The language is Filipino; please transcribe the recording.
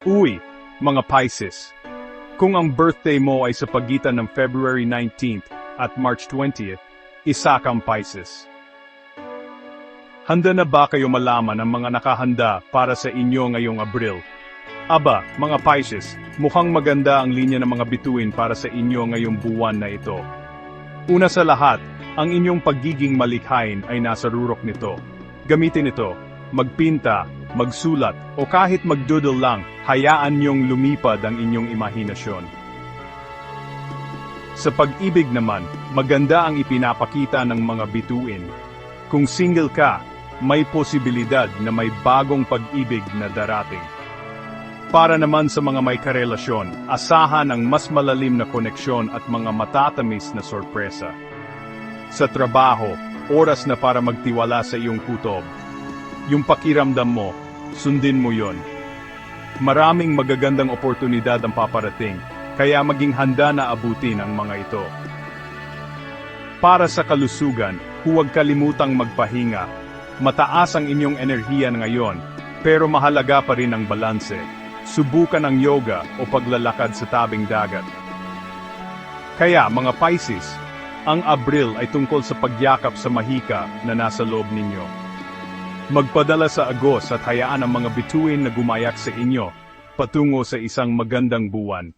Uy, mga Pisces. Kung ang birthday mo ay sa pagitan ng February 19th at March 20th, isa kang Pisces. Handa na ba kayo malaman ang mga nakahanda para sa inyo ngayong Abril? Aba, mga Pisces, mukhang maganda ang linya ng mga bituin para sa inyo ngayong buwan na ito. Una sa lahat, ang inyong pagiging malikhain ay nasa rurok nito. Gamitin ito, magpinta, magsulat, o kahit magdoodle lang, hayaan niyong lumipad ang inyong imahinasyon. Sa pag-ibig naman, maganda ang ipinapakita ng mga bituin. Kung single ka, may posibilidad na may bagong pag-ibig na darating. Para naman sa mga may karelasyon, asahan ang mas malalim na koneksyon at mga matatamis na sorpresa. Sa trabaho, oras na para magtiwala sa iyong kutob. Yung pakiramdam mo, sundin mo yon. Maraming magagandang oportunidad ang paparating, kaya maging handa na abutin ang mga ito. Para sa kalusugan, huwag kalimutang magpahinga. Mataas ang inyong enerhiya ngayon, pero mahalaga pa rin ang balanse. Subukan ang yoga o paglalakad sa tabing dagat. Kaya mga Pisces, ang Abril ay tungkol sa pagyakap sa mahika na nasa loob ninyo. Magpadala sa agos at hayaan ang mga bituin na gumayak sa inyo, patungo sa isang magandang buwan.